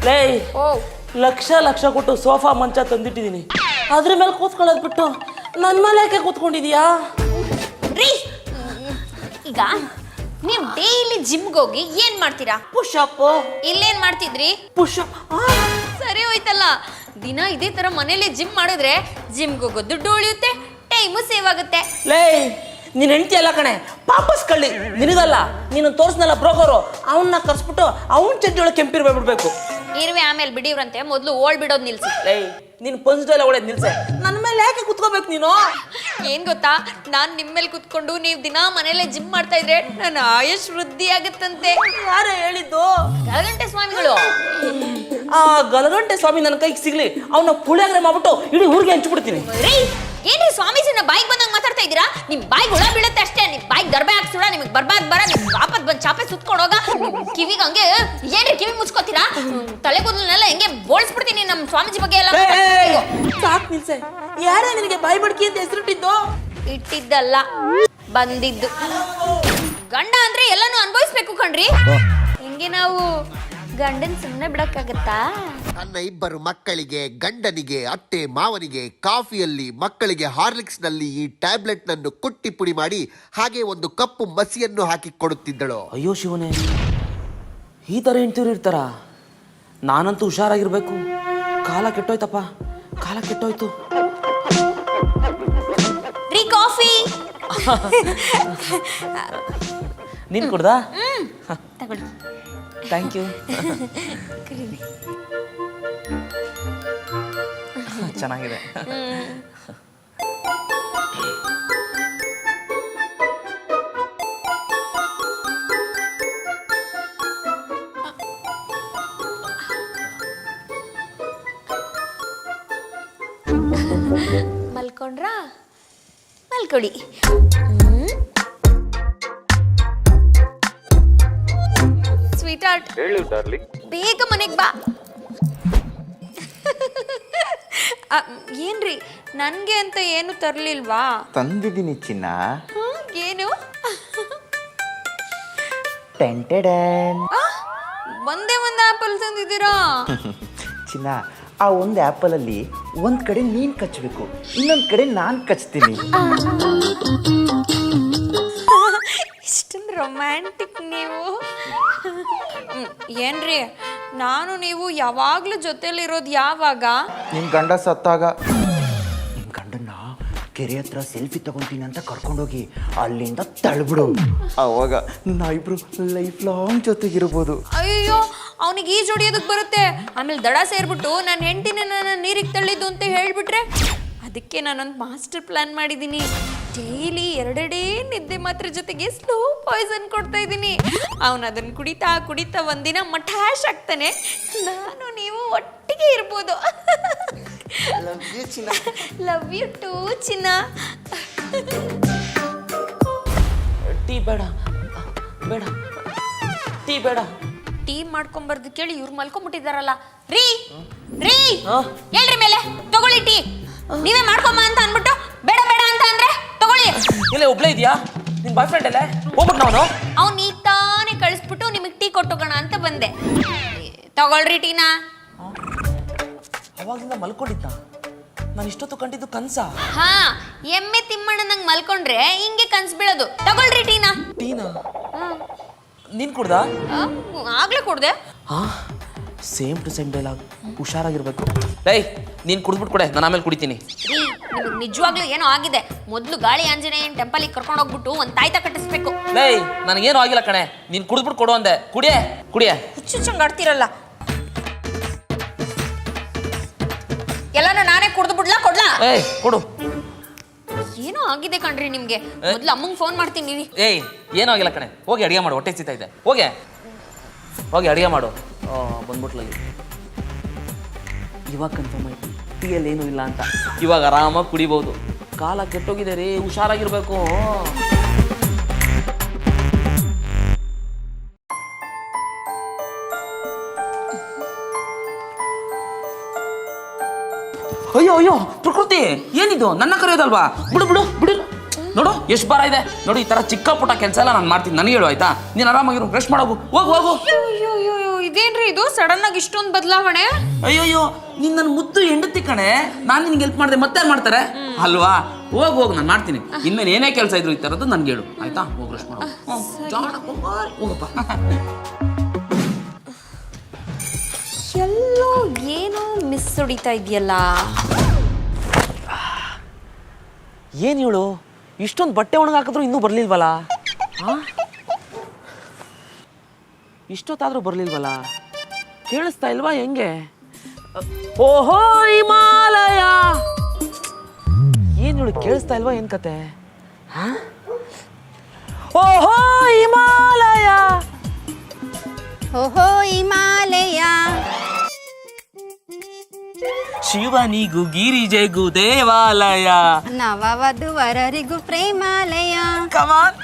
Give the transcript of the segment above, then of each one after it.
ಲೇ ಲಕ್ಷ ಲಕ್ಷ ಕೊಟ್ಟು ಸೋಫಾ ಮಂಚ ತಂದಿಟ್ಟಿದ್ದೀನಿ, ಅದ್ರ ಮೇಲೆ ಕೂತ್ಕೊಳ್ಳೋದು ಬಿಟ್ಟು ನನ್ನ ಮೇಲೆ ಯಾಕೆ ಕೂತ್ಕೊಂಡಿದೀಯಾ? ರೀ, ಈಗ ನೀವು ಡೈಲಿ ಜಿಮ್ಗೆ ಹೋಗಿ ಏನ್ ಮಾಡ್ತೀರಾ? ಪುಷಪ್. ಇಲ್ಲೇನ್ ಮಾಡ್ತಿದ್ರಿ? ಪುಷಪ್. ಸರಿ ಹೋಯ್ತಲ್ಲ. ದಿನ ಇದೇ ತರ ಮನೇಲಿ ಜಿಮ್ ಮಾಡಿದ್ರೆ ಜಿಮ್ಗೆ ಹೋಗೋ ದುಡ್ಡು ಉಳಿಯುತ್ತೆ, ಟೈಮು ಸೇವ್ ಆಗುತ್ತೆ. ಲೇ, ನೀನ್ ಹೆಂಡತಿ ಅಲ್ಲ ಕಣೆ, ಪಾಪಸ್ ಕಳ್ಳಿ ನಿನಗಲ್ಲ. ನೀನು ತೋರಿಸ್ನಲ್ಲ ಬ್ರೋಕರು, ಅವನ್ನ ಕರ್ಸ್ಬಿಟ್ಟು ಅವನ್ ಚಡ್ಡಿ ಒಳಗೆ ಕೆಂಪಿರ್ಬೇ ಬಿಡ್ಬೇಕು. ಇರುವೆ ಆಮೇಲೆ ಬಿಡಿವ್ರಂತೆ, ಮೊದಲು ಓಡ್ ಬಿಡೋದು ನಿಲ್ಸಿ. ಲೇ, ನೀನು ಪಂಚದಲ್ಲ ಒಳ್ಳೆ ನಿಲ್ಸೆ, ನನ್ನ ಮೇಲೆ ಯಾಕೆ ಕುತ್ಕೋಬೇಕು ನೀನು? ಏನ್ ಗೊತ್ತಾ, ನಾನ್ ನಿಮ್ಮ ಮೇಲೆ ಕುತ್ಕೊಂಡು ನೀವು ದಿನ ಮನೇಲೆ ಜಿಮ್ ಮಾಡ್ತಾ ಇದ್ರೆ ನನ್ನ ಆಯುಷ್ ವೃದ್ಧಿ ಆಗತ್ತಂತೆ. ಯಾರೇ ಹೇಳಿದ್ದು? ಗಲಗಂಟೆ ಸ್ವಾಮಿಗಳು. ಆ ಗಲಗಂಟೆ ಸ್ವಾಮಿ ನನ್ನ ಕೈಗೆ ಸಿಗ್ಲಿ, ಅವನ ಪುಳಿಯಾಗ್ರೆ ಮಾಡ್ಬಿಟ್ಟು ಇಡೀ ಊರಿಗೆ ಹಂಚ್ಬಿಡ್ತೀನಿ. ಏನ್ರಿ ಸ್ವಾಮೀಜಿನ ಬಾಯಿಗೆ ಬಂದಂಗ ಮಾತಾಡ್ತಾ ಇದ್ದೀರಾ? ನಿಮ್ ಬಾಯಿಗೆ ಹುಳ ಬೀಳುತ್ತೆ ಅಷ್ಟೇ. ನಿಮ್ ಬಾಯಿಗೆ ದರ್ಬೆ ಹಾಕ್ಸೋಣ, ನಿಮಗೆ ಬರ್ಬಾರ್ದು ಬರ, ನಿಮ್ ವಾಪಸ್ ಬಂದು ಚಾಪೆ ಸುತ್ಕೊಂಡೋಗ. ಕಿವಿಗೆ ಹಂಗೆ ಏನ್ರಿ ಕಿವಿ ಮುಚ್ಕೋತೀರಾ? ತಲೆ ಕೂದಲನ್ನೆಲ್ಲ ಹೆಂಗೆ ಬೋಳ್ಸ್ಬಿಡ್ತೀನಿ ನಮ್ಮ ಸ್ವಾಮೀಜಿ ಬಗ್ಗೆ ಎಲ್ಲ. ಸಾಕ್ ನಿಲ್ಸೆ. ಯಾರೇ ನಿನಗೆ ಬಾಯಿ ಬಡ್ಕಿ ಅಂತ ಹೆಸರಿಟ್ಟಿದ್ದು? ಇಟ್ಟಿದ್ದಲ್ಲ, ಬಂದಿದ್ದು. ಗಂಡ ಅಂದ್ರೆ ಎಲ್ಲಾನು ಅನುಭವಿಸ್ಬೇಕು ಕಣ್ರಿ. ಹಿಂಗೆ ನಾವು ಗಂಡನ್ ಸುಮ್ಮನೆ ಬಿಡಕ್ಕಾಗತ್ತಾ? ನನ್ನ ಇಬ್ಬರು ಮಕ್ಕಳಿಗೆ, ಗಂಡನಿಗೆ, ಅತ್ತೆ ಮಾವನಿಗೆ ಕಾಫಿಯಲ್ಲಿ, ಮಕ್ಕಳಿಗೆ ಹಾರ್ಲಿಕ್ಸ್ ನಲ್ಲಿ ಈ ಟ್ಯಾಬ್ಲೆಟ್ ನನ್ನು ಕುಟ್ಟಿ ಪುಡಿ ಮಾಡಿ ಹಾಗೆ ಒಂದು ಕಪ್ಪು ಮಸಿಯನ್ನು ಹಾಕಿ ಕೊಡುತ್ತಿದ್ದಳು. ಅಯ್ಯೋ ಶಿವನೇ, ಈ ಥರ ಹೆಂಡ್ತಿರು ಇರ್ತಾರ? ನಾನಂತೂ ಹುಷಾರಾಗಿರ್ಬೇಕು. ಕಾಲ ಕೆಟ್ಟೋಯ್ತಪ್ಪ, ಕಾಲ ಕೆಟ್ಟೋಯ್ತು. ರೀ, ಕಾಫಿ ನೀನ್ ಕುಡ್ದಾ? ತಗೊಳ್ಳಿ. Thank you. ಚೆನ್ನಾಗಿದೆ. ಮಲ್ಕೊಂಡ್ರಾ? ಮಲ್ಕೊಳ್ಳಿ. ಸ್ವೀಟ್ ಹಾರ್ಟ್, ಬೇಗ ಮನೆಗೆ ಬಾ. ಏನ್ರಿ, ನನ್ಗೆ ಅಂತ ಏನು ತರ್ಲಿಲ್ವಾ? ತಂದಿದ್ದೀನಿ ಚಿನ್ನ. ಏನು? ಒಂದೇ ಒಂದು ಆಪಲ್ ತಂದಿದ್ದೀರಾ? ಚಿನ್ನ, ಆ ಒಂದು ಆ್ಯಪಲಲ್ಲಿ ಒಂದು ಕಡೆ ನೀನು ಕಚ್ಚಬೇಕು, ಇನ್ನೊಂದು ಕಡೆ ನಾನು ಕಚ್ತೀನಿ. ಇಷ್ಟೊಂದು ರೊಮ್ಯಾಂಟಿಕ್ ನೀವು. ಏನ್ರಿ, ನಾನು ನೀವು ಯಾವಾಗಲೂ ಜೊತೆಲಿರೋದು ಯಾವಾಗ? ನಿಮ್ಮ ಗಂಡ ಸತ್ತಾಗ. ನಿಮ್ಮ ಗಂಡನ್ನ ಕೆರೆ ಹತ್ರ ಸೆಲ್ಫಿ ತಗೊತೀನಿ ಅಂತ ಕರ್ಕೊಂಡೋಗಿ ಅಲ್ಲಿಂದ ತಳ್ಬಿಡು. ಅವಾಗ ನಾವಿಬ್ರು ಲೈಫ್ ಲಾಂಗ್ ಜೊತೆಗಿರ್ಬೋದು. ಅಯ್ಯೋ, ಅವನಿಗೆ ಈಜು ಹೊಡಿಯೋದಕ್ಕೆ ಬರುತ್ತೆ. ಆಮೇಲೆ ದಡ ಸೇರ್ಬಿಟ್ಟು ನನ್ನ ಹೆಂಡತಿನ ನನ್ನ ನೀರಿಗೆ ತಳ್ಳಿದ್ದು ಅಂತ ಹೇಳ್ಬಿಟ್ರೆ, ಅದಕ್ಕೆ ನಾನೊಂದು ಮಾಸ್ಟರ್ ಪ್ಲಾನ್ ಮಾಡಿದ್ದೀನಿ. ಡೈಲಿ 2 ನಿದ್ದೆ ಮಾತ್ರ ಜೊತೆಗೆ ಸ್ಲೋ ಪಾಯ್ಸನ್ ಕೊಡ್ತಾ ಇದ್ದೀನಿ. ಅವನು ಅದನ್ನು ಕುಡಿತಾ ಕುಡಿತಾ ಒಂದಿನ ಮಠಾಶ್ ಆಗ್ತಾನೆ. ನಾನು ನೀವು ಒಟ್ಟಿಗೆ ಇರ್ಬೋದು. ಲವ್ ಯು ಟೂ ಚಿನ್ನ. ಟೀ ಬೇಡ, ಬೇಡ, ಟೀ ಬೇಡ. ಟೀ ಮಾಡ್ಕೊಂಬರ್ದು ಕೇಳಿ ಇವ್ರು ಮಲ್ಕೊಂಡ್ಬಿಟ್ಟಿದಾರಲ್ಲ. ರೀ ರೀ, ಹೇಳ್ರಿ ಮೇಲೆ ತಗೊಳ್ಳಿ ಟೀ. ನೀವೇ ಮಾಡ್ಕೊಂಬ ಅಂತ ಅನ್ಬಿಟ್ಟು ಬೇಡ ಬೇಡ ಅಂತ ಅಂದ್ರೆ ತಗೊಳ್ಳಿ. ಇಲ್ಲ, ಒಬ್ಳೇ ಇದೆಯಾ? ನಿನ್ ಬಾಯ್ ಫ್ರೆಂಡ್ ಅಲ್ಲೇ ಹೋಗ್ಬಿಟ್ಟು ಅವನು ಅವ್ನು ಈಗ ತಾನೇ ಕಳಿಸ್ಬಿಟ್ಟು ನಿಮಗೆ ಟೀ ಕೊಟ್ಟೋಗೋಣ ಅಂತ ಬಂದೆ. ತಗೊಳ್ರಿ ಟೀನಾ. ಅವಾಗಿಂದ ಮಲ್ಕೊಂಡಿದ್ದ, ನಾನು ಇಷ್ಟೊತ್ತು ಕಂಡಿದ್ದು ಕನ್ಸ. ಹಾ, ಎಮ್ಮೆ ತಿಮ್ಮಣ್ಣನಂಗ್ ಮಲ್ಕೊಂಡ್ರೆ ಹಿಂಗೆ ಕನ್ಸ್ ಬೀಳೋದು. ತಗೊಳ್ರಿ ಟೀನಾ. ಟೀನಾ? ನೀನ್ ಕುಡ್ದಾ? ಆಗ್ಲೇ ಕುಡ್ದೆ. ಹಾ, ಸೇಮ್ ಟು ಸೇಮ್ ಡೈಲಾಗ್. ಹುಷಾರಾಗಿರ್ಬೇಕು. ಲೈ, ನೀನ್ ಕುಡ್ದ್ಬಿಟ್ಟು ಕೊಡೆ, ನಾನು ಆಮೇಲೆ ಕುಡಿತೀನಿ. ರೀ, ನಿಮಗೆ ನಿಜವಾಗ್ಲೂ ಏನೋ ಆಗಿದೆ. ಮೊದಲು ಗಾಳಿ ಆಂಜನೇಯನ್ ಟೆಂಪಲಿಗೆ ಕರ್ಕೊಂಡು ಹೋಗ್ಬಿಟ್ಟು ಒಂದು ತಾಯ್ತ ಕಟ್ಟಿಸ್ಬೇಕು. ಲೈ, ನನಗೇನು ಆಗಿಲ್ಲ ಕಣೆ, ನೀನ್ ಕುಡ್ದ್ಬಿಟ್ಟು ಕೊಡು ಅಂದೆ. ಕುಡಿಯೇ ಕುಡಿಯೇ. ಹುಚ್ಚುಚ್ಚಂಗ್ ಆಡ್ತಿರಲ್ಲ. ಎಲ್ಲಾನು ನಾನೇ ಕುಡ್ದು ಬಿಡ್ಲಾ ಕೊಡ್ಲಾ? ಏಯ್, ಕೊಡು. ಏನೋ ಆಗಿದೆ ಕಣ್ರಿ ನಿಮ್ಗೆ. ಮೊದ್ಲು ಅಮ್ಮಂಗೆ ಫೋನ್ ಮಾಡ್ತೀನಿ ರೀ. ಏಯ್, ಏನೂ ಆಗಿಲ್ಲ ಕಣೆ, ಹೋಗಿ ಅಡಿಗೆ ಮಾಡು, ಹೊಟ್ಟೆ ಸಿಗ್ತಾ ಇದೆ. ಹೋಗಿ ಹೋಗಿ ಅಡಿಗೆ ಮಾಡು. ಬಂದ್ಬಿಟ್ಲಲ್ಲಿ. ಇವಾಗ ಕನ್ಫರ್ಮ್ ಆಯ್ತು ಟೀಯಲ್ಲಿ ಏನೂ ಇಲ್ಲ ಅಂತ. ಇವಾಗ ಆರಾಮಾಗಿ ಕುಡಿಬೋದು. ಕಾಲ ಕೆಟ್ಟೋಗಿದೆ ರೀ, ಹುಷಾರಾಗಿರ್ಬೇಕು. ಅಯ್ಯೋ ಅಯ್ಯೋ, ಪ್ರಕೃತಿ ಏನಿದು? ನನ್ನ ಕರೆಯೋದಲ್ವಾ? ಬಿಡು ಬಿಡು ಬಿಡು. ನೋಡು ಎಷ್ಟು ಭಾರ ಇದೆ ನೋಡು. ಈ ತರ ಚಿಕ್ಕ ಪುಟ್ಟ ಕೆಲಸ ಎಲ್ಲ ನಾನು ಮಾಡ್ತೀನಿ, ನನಗೆ ಹೇಳು ಆಯ್ತಾ? ನೀನು ಆರಾಮಾಗಿರು, ರೆಸ್ಟ್ ಮಾಡೋಗು, ಹೋಗು ಹೋಗು. ಅಯ್ಯೋ ಇದೇನ್ರಿ ಇದು ಸಡನ್ ಆಗಿ ಇಷ್ಟೊಂದು ಬದಲಾವಣೆ? ಅಯ್ಯೋಯ್ಯೋ, ನೀನ್ ನನ್ನ ಮುದ್ದು ಹೆಂಡತಿ ಕಣೆ, ನಾನು ನಿನ್ಗೆ ಹೆಲ್ಪ್ ಮಾಡಿದೆ ಮತ್ತೆ ಮಾಡ್ತಾರೆ ಅಲ್ವಾ? ಹೋಗು ನಾನು ಮಾಡ್ತೀನಿ. ಇನ್ಮೇಲೆ ಏನೇ ಕೆಲಸ ಇದ್ರು ಈ ಥರದ್ದು ನನ್ಗೆ ಹೇಳು ಆಯ್ತಾ? ಹೋಗಿ ರೆಸ್ಟ್ ಮಾಡೋಗು, ಹೋಗಪ್ಪ. ಎಲ್ಲೋ ಏನೋ ಮಿಸ್ ಹೊಡಿತಾ ಇದೆಯಲ್ಲ. ಏನು ಹೇಳು, ಇಷ್ಟೊಂದು ಬಟ್ಟೆ ಒಣಗಾಕಿದ್ರು ಇನ್ನೂ ಬರ್ಲಿಲ್ವಲ್ಲ? ಇಷ್ಟೊತ್ತಾದ್ರೂ ಬರ್ಲಿಲ್ವಲ್ಲ? ಕೇಳಿಸ್ತಾ ಇಲ್ವಾ ಹೆಂಗೆ? ಓಹೋ ಹಿಮಾಲಯ, ಏನು ಹೇಳು, ಕೇಳಿಸ್ತಾ ಇಲ್ವಾ ಏನ್ ಕತೆ? ಓಹೋ ಹಿಮಾಲಯ, ಓಹೋ ಹಿಮಾಲಯ, ಶಿವನಿಗೂ ಗಿರಿಜೆಗೂ ದೇವಾಲಯ, ನವವಧುವರರಿಗೂ ಪ್ರೇಮಾಲಯ. ಕಮಾನ್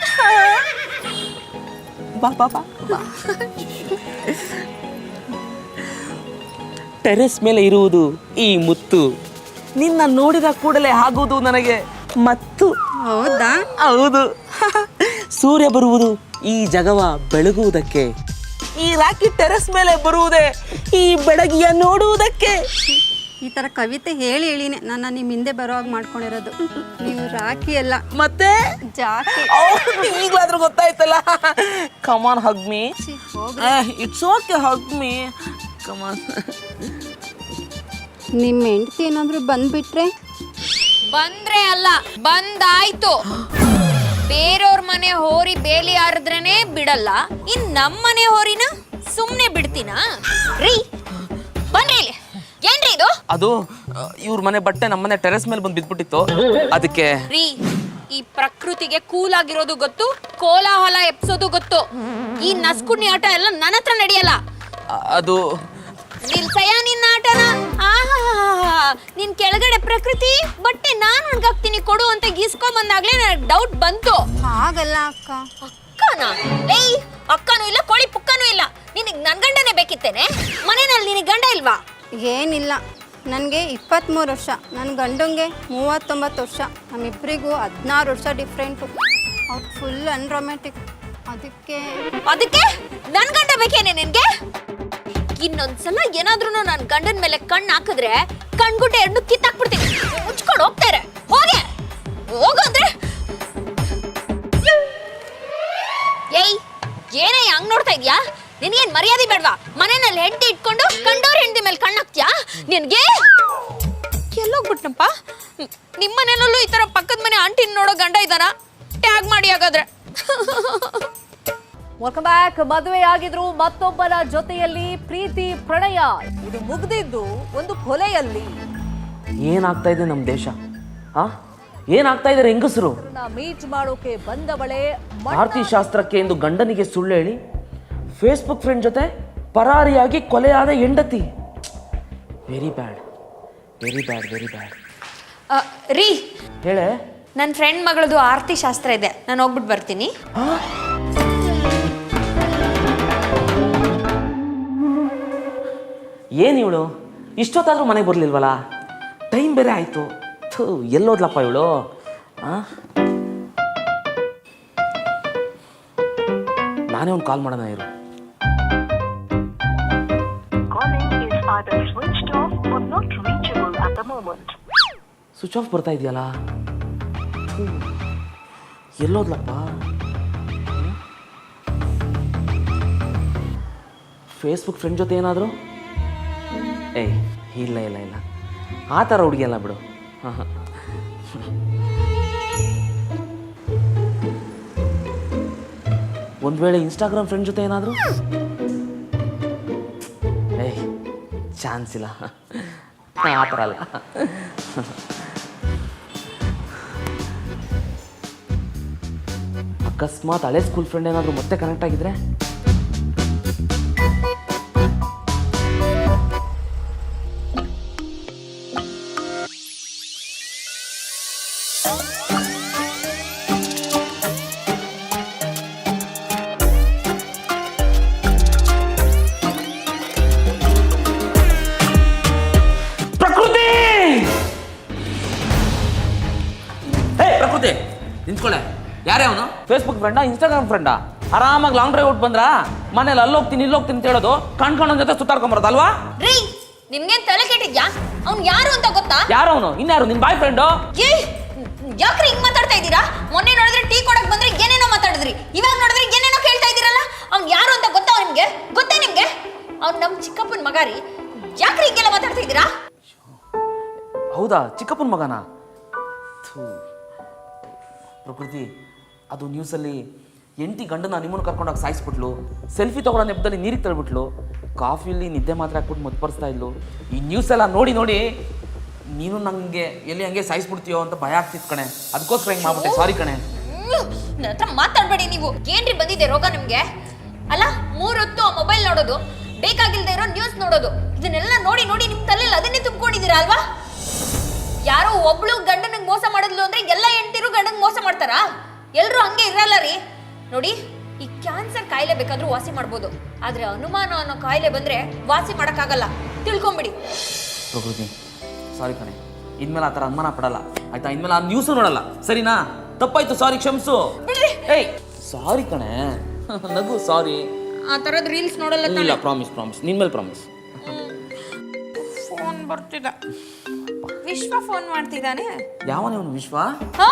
ಬಾ ಬಾ ಬಾ. ಟೆರೆಸ್ ಮೇಲೆ ಇರುವುದು ಈ ಮುತ್ತು, ನಿನ್ನ ನೋಡಿದ ಕೂಡಲೇ ಆಗುವುದು ನನಗೆ ಮತ್ತು. ಹೌದಾ? ಹೌದು. ಸೂರ್ಯ ಬರುವುದು ಈ ಜಗವ ಬೆಳಗುವುದಕ್ಕೆ, ಈ ರಾಕಿ ಟೆರೆಸ್ ಮೇಲೆ ಬರುವುದೇ ಈ ಬೆಡಗಿಯ ನೋಡುವುದಕ್ಕೆ. ಈ ತರ ಕವಿತೆ ಹೇಳಿ ಹೇಳಿನೇ ನನ್ನ ನಿಮ್ಮ ಹಿಂದೆ ಬರೋವಾಗ ಮಾಡ್ಕೊಂಡಿರೋದು. ನೀವು ರಾಖಿ ಅಲ್ಲ ಮತ್ತೆ ಜಾಕಿ. ಈಗಲಾದ್ರೂ ಗೊತ್ತಾಯ್ತಲ್ಲ. ಕಮಾನ್ ಹಗ್ ಮೀ. ಹೋಗ್ರಿ. ಇಟ್ಸ್ ಓಕೆ, ಹಗ್ ಮೀ, ಕಮಾನ್. ನಿಮ್ಮ ಹೆಂಡತಿ ಏನಾದ್ರು ಬಂದ್ಬಿಟ್ರೆ? ಬಂದ್ರೆ ಅಲ್ಲ, ಬಂದಾಯ್ತು. ಬೇರೆಯವ್ರ ಮನೆ ಹೋರಿ ಬೇಲಿ ಆರಿದ್ರೇನೆ ಬಿಡಲ್ಲ, ಇನ್ ನಮ್ಮನೆ ಹೋರಿನ ಸುಮ್ನೆ ಬಿಡ್ತೀನಾ ರೀ? ಬನ್ರಿ ಇಲ್ಲಿ. ಏನ್ರಿ ಇದು? ಅದು ಇವ್ರ ಮನೆ ಬಟ್ಟೆ ನಮ್ಮನೆ ಟೆರೆಸ್ ಮೇಲೆ ಬಂದು ಬಿದ್ಬಿಟ್ಟಿತ್ತು, ಅದಕ್ಕೆ. ರೀ, ಈ ಪ್ರಕೃತಿಗೆ ಕೂಲ್ ಆಗಿರೋದು ಗೊತ್ತು, ಕೋಲಾಹಲ ಎಪ್ಸೋದು ಗೊತ್ತು. ಈ ನಸ್ಕುಣಿ ಆಟ ಎಲ್ಲ ನನ್ನ ಹತ್ರ ನಡೆಯಲ್ಲ. ಅದು ನಿಲ್ಸಯ್ಯ ನಿನ್ನ ಆಟನ. ನಿನ್ ಕೆಳಗಡೆ ಪ್ರಕೃತಿ ಬಟ್ಟೆ ನಾನ್ ಒಣಗಾಕ್ತೀನಿ ಕೊಡು ಅಂತ ಗೀಸ್ಕೊಂಡ್ ಬಂದಾಗ್ಲೇ ನನಗೆ ಡೌಟ್ ಬಂತು. ಹಾಗಲ್ಲ ಅಕ್ಕ. ಅಕ್ಕನ? ಏಯ್, ಅಕ್ಕನೂ ಇಲ್ಲ, ಕೋಳಿ ಪುಕ್ಕನೂ ಇಲ್ಲ. ನಿನಗ್ ನನ್ ಗಂಡನೇ ಬೇಕಿತ್ತೇನೆ? ಮನೆಯಲ್ಲಿ ನಿನಗೆ ಗಂಡ ಇಲ್ವಾ? ಏನಿಲ್ಲ, ನನಗೆ 23 ವರ್ಷ, ನನ್ನ ಗಂಡಂಗೆ 39 ವರ್ಷ. ನಮ್ಮಿಬ್ಬರಿಗೂ 16 ವರ್ಷ ಡಿಫ್ರೆಂಟು. ಅವ್ರು ಫುಲ್ ಅನ್ರೊಮ್ಯಾಟಿಕ್. ಅದಕ್ಕೆ ನನ್ ಗಂಡ ಬೇಕೇನೆ ನಿನ್ಗೆ? ಇನ್ನೊಂದ್ಸಲ ಏನಾದ್ರೂ ನನ್ ಗಂಡನ ಮೇಲೆ ಕಣ್ಣು ಹಾಕಿದ್ರೆ ಕಣ್ಗುಡ್ಡೆ ಎರಡು ಕಿತ್ತಾಕ್ಬಿಡ್ತೀನಿ. ಮುಚ್ಕೊಂಡು ಹೋಗ್ತಾರೆ. ಹೋಗೆ ಹೋಗಂದ್ರೆ. ಏಯ್, ಏನೇ ಹಂಗ್ ನೋಡ್ತಾ ಇದ್ಯಾ? ನಿನ್ಗೇನ್ ಮರ್ಯಾದೆ ಬೇಡ್ವಾ? ಮನೆಯಲ್ಲಿ ಹೆಂಡತಿ ಇಟ್ಕೊಂಡು ಕಂಡೋರ್ ಹೆಂಡತಿ ಮೇಲೆ ಕಣ್ಣು ಹಾಕ್ತ್ಯಾ? ನಿನ್ಗೆ ಎಲ್ಲೋಗ್ಬಿಟ್ನಪ್ಪ? ನಿಮ್ಮನೇನಲ್ಲೂ ಈ ತರ ಪಕ್ಕದ ಮನೆ ಆಂಟಿನ ನೋಡೋ ಗಂಡ ಇದ್ದಾನ? ಟ್ಯಾಗ್ ಮಾಡಿ ಹಾಗಾದ್ರೆ. Welcome back. ಮದುವೆ ಆಗಿದ್ರು ಮತ್ತೊಬ್ಬರ ಜೊತೆಯಲ್ಲಿ ಪ್ರೀತಿ ಪ್ರಣಯ, ಇದು ಮುಗ್ದಿದ್ದು ಒಂದು ಕೊಲೆಯಲ್ಲಿ. ಏನಾಗ್ತಾ ಇದೆ ನಮ್ಮ ದೇಶ? ಏನಾಗ್ತಾ ಇದ್ದಾರೆ ಹೆಂಗಸರು? ಮೀಟ್ ಮಾಡೋಕೆ ಬಂದವಳೆ ಭಾರತೀಯ ಶಾಸ್ತ್ರಕ್ಕೆ ಎಂದು ಗಂಡನಿಗೆ ಸುಳ್ಳು ಹೇಳಿ ಫೇಸ್ಬುಕ್ ಫ್ರೆಂಡ್ ಜೊತೆ ಪರಾರಿಯಾಗಿ ಕೊಲೆಯಾದ ಹೆಂಡತಿ. Very bad, very bad, very bad. ರೀ, ಹೇಳೆ. ನನ್ನ ಫ್ರೆಂಡ್ ಮಗಳದು ಆರತಿ ಶಾಸ್ತ್ರ ಇದೆ, ನಾನು ಹೋಗ್ಬಿಟ್ಟು ಬರ್ತೀನಿ. ಏನು ಇವಳು ಇಷ್ಟೊತ್ತಾದ್ರೂ ಮನೆಗೆ ಬರಲಿಲ್ವಲ್ಲ? ಟೈಮ್ ಬೇರೆ ಆಯಿತು. ಎಲ್ಲೋದ್ಲಪ್ಪ ಇವಳು? ನಾನೇ ಒಂದು ಕಾಲ್ ಮಾಡೋಣ ಇರು. ಸ್ವಿಚ್ ಆಫ್ ಬರ್ತಾ ಇದೆಯಲ್ಲ, ಎಲ್ಲೋದ್ಲಪ್ಪ? ಫೇಸ್ಬುಕ್ ಫ್ರೆಂಡ್ ಜೊತೆ ಏನಾದರೂ? ಏಯ್, ಇಲ್ಲ ಇಲ್ಲ ಇಲ್ಲ, ಆ ಥರ ಹುಡುಗಿಯಲ್ಲ ಬಿಡು. ಒಂದು ವೇಳೆ ಇನ್ಸ್ಟಾಗ್ರಾಮ್ ಫ್ರೆಂಡ್ ಜೊತೆ ಏನಾದರೂ? ಏಯ್, ಚಾನ್ಸ್ ಇಲ್ಲ, ಆ ಥರ ಅಲ್ಲ. ಅಕಸ್ಮಾತ್ ಹಳೆ ಸ್ಕೂಲ್ ಫ್ರೆಂಡ್ ಏನಾದರೂ ಮತ್ತೆ ಕನೆಕ್ಟ್ ಆಗಿದ್ರೆ? ಫೇಸ್ಬುಕ್ ಫ್ರೆಂಡಾ ಇನ್ಸ್ಟಾಗ್ರಾಮ್ ಫ್ರೆಂಡಾ? ಆರಾಮಾಗಿ ಲಾಂಗ್ ಡ್ರೈವ್ ಔಟ್ ಬಂದ್ರಾ? ಮನೇಲಿ ಅಲ್ಲಿ ಹೋಗ್ತೀನಿ ಇಲ್ಲಿ ಹೋಗ್ತೀನಿ ಅಂತ ಹೇಳೋದು, ಕಣ್ಕೊಂಡ್ ಜೊತೆ ಸುತ್ತಾಡ್ಕೊಂಬರೋದಲ್ವಾ? ರೀ ನಿಮ್ಗೇನ್ ತಲೆ ಕೆಟ್ಟಿದ್ಯಾ? ಅವ್ನು ಯಾರು ಅಂತ ಗೊತ್ತಾ? ಯಾರು ಅವನು? ಇನ್ಯಾರು? ನಿನ್ ಬಾಯ್ ಫ್ರೆಂಡು? ಏ ಯಾಕ್ರಿ ಹಿಂಗ್ ಮಾತಾಡ್ತಾ ಇದ್ದೀರಾ? ಮೊನ್ನೆ ನೋಡಿದ್ರೆ ಟೀ ಕೊಡಕ್ ಬಂದ್ರೆ ಏನೇನೋ ಮಾತಾಡಿದ್ರಿ, ಇವಾಗ ನೋಡಿದ್ರೆ ಏನೇನೋ ಕೇಳ್ತಾ ಇದ್ದೀರಲ್ಲ. ಅವ್ನು ಯಾರು ಅಂತ ಗೊತ್ತಾ ನಿಮ್ಗೆ? ಗೊತ್ತಾ ನಿಮ್ಗೆ? ಅವ್ನು ನಮ್ ಚಿಕ್ಕಪ್ಪನ ಮಗ ರೀ. ಯಾಕ್ರಿ ಹಿಂಗೆಲ್ಲ ಮಾತಾಡ್ತಾ ಇದ್ದೀರಾ? ಹೌದಾ? ಚಿಕ್ಕಪ್ಪನ ಮಗನ? ಪ್ರಕೃತಿ, ಅದು ನ್ಯೂಸಲ್ಲಿ ಎಂಟಿ ಗಂಡನ ನಿಮ್ಮನ್ನು ಕರ್ಕೊಂಡೋಗಿ ಸಾಯಿಸ್ಬಿಟ್ಲು, ಸೆಲ್ಫಿ ತಗೊಳ್ಳೋ ನೆಪದಲ್ಲಿ ನೀರಿಗೆ ತಳ್ಬಿಟ್ಲು, ಕಾಫಿಯಲ್ಲಿ ನಿದ್ದೆ ಮಾತ್ರ ಹಾಕ್ಬಿಟ್ಟು ಮತ್ಪರಿಸ್ತಾ ಇದ್ಲು. ಈ ನ್ಯೂಸ್ ಎಲ್ಲ ನೋಡಿ ನೋಡಿ ನೀನು ನನಗೆ ಎಲ್ಲಿ ಹಂಗೆ ಸಾಯಿಸ್ಬಿಡ್ತೀಯೋ ಅಂತ ಭಯ ಆಗ್ತಿತ್ತು ಕಣೆ, ಅದಕ್ಕೋಸ್ಕರ ಹಿಂಗೆ ಮಾಡ್ಬಿಟ್ಟೆ. ಸಾರಿ ಕಣೆ. ನನ್ನ ಹತ್ರ ಮಾತಾಡ್ಬೇಡಿ ನೀವು. ಏನ್ರಿ ಬಂದಿದೆ ರೋಗ ನಿಮ್ಗೆ? ಅಲ್ಲ 3 ಹೊತ್ತು ಆ ಮೊಬೈಲ್ ನೋಡೋದು, ಬೇಕಾಗಿಲ್ದೇ ಇರೋ ನ್ಯೂಸ್ ನೋಡೋದು, ಇದನ್ನೆಲ್ಲ ನೋಡಿ ನೋಡಿ ನಿಮ್ ತಲೆಯಲ್ಲಿ ಅದನ್ನೇ ತುಂಬಿಕೊಂಡಿದ್ದೀರಾ ಅಲ್ವಾ? ಯಾರೋ ಒಬ್ಳು ಗಂಡನಿಗೆ ಮೋಸ ಮಾಡಿದ್ಲು ಅಂದ್ರೆ ಎಲ್ಲ ಹೆಂಡತಿರು ಗಂಡನಿಗೆ ಮೋಸ ಮಾಡ್ತಾರಾ? ಎಲ್ರು ಹಂಗೆ ಇರಲ್ಲ ರೀ. ನೋಡಿ, ಈ ಕ್ಯಾನ್ಸರ್ ಕಾಯಿಲೆ ಬೇಕಾದ್ರೂ ವಾಸಿ ಮಾಡ್ಬೋದು, ಆದ್ರೆ ಅನುಮಾನ ಅನ್ನೋ ಕಾಯಿಲೆ ಬಂದ್ರೆ ವಾಸಿ ಮಾಡಕ್ಕಾಗಲ್ಲ, ತಿಳ್ಕೊಂಬಿಡಿ. ಪ್ರಕೃತಿ, ಸಾರಿ ಕಣೆ, ಇನ್ಮೇಲೆ ಆ ಥರ ಅನುಮಾನ ಪಡಲ್ಲ ಆಯ್ತಾ? ಇನ್ಮೇಲೆ ಆ ನ್ಯೂಸು ನೋಡಲ್ಲ, ಸರಿನಾ? ತಪ್ಪಾಯ್ತು, ಸಾರಿ, ಕ್ಷಮಿಸು. ಬಿಡ್ರಿ. ಏಯ್ ಸಾರಿ ಕಣೆ, ನಗು, ಸಾರಿ. ಆ ತರದ್ ರೀಲ್ಸ್ ನೋಡಲ್ಲ ಇಲ್ಲ, ಪ್ರಾಮಿಸ್ ಪ್ರಾಮಿಸ್, ನಿನ್ ಮೇಲೆ ಪ್ರಾಮಿಸ್. ಫೋನ್ ಬರ್ತಿದ. ವಿಶ್ವ ಫೋನ್ ಮಾಡ್ತಿದ್ದಾನೆ. ಯಾವನೇ ಅವನು? ವಿಶ್ವ? ಹಾ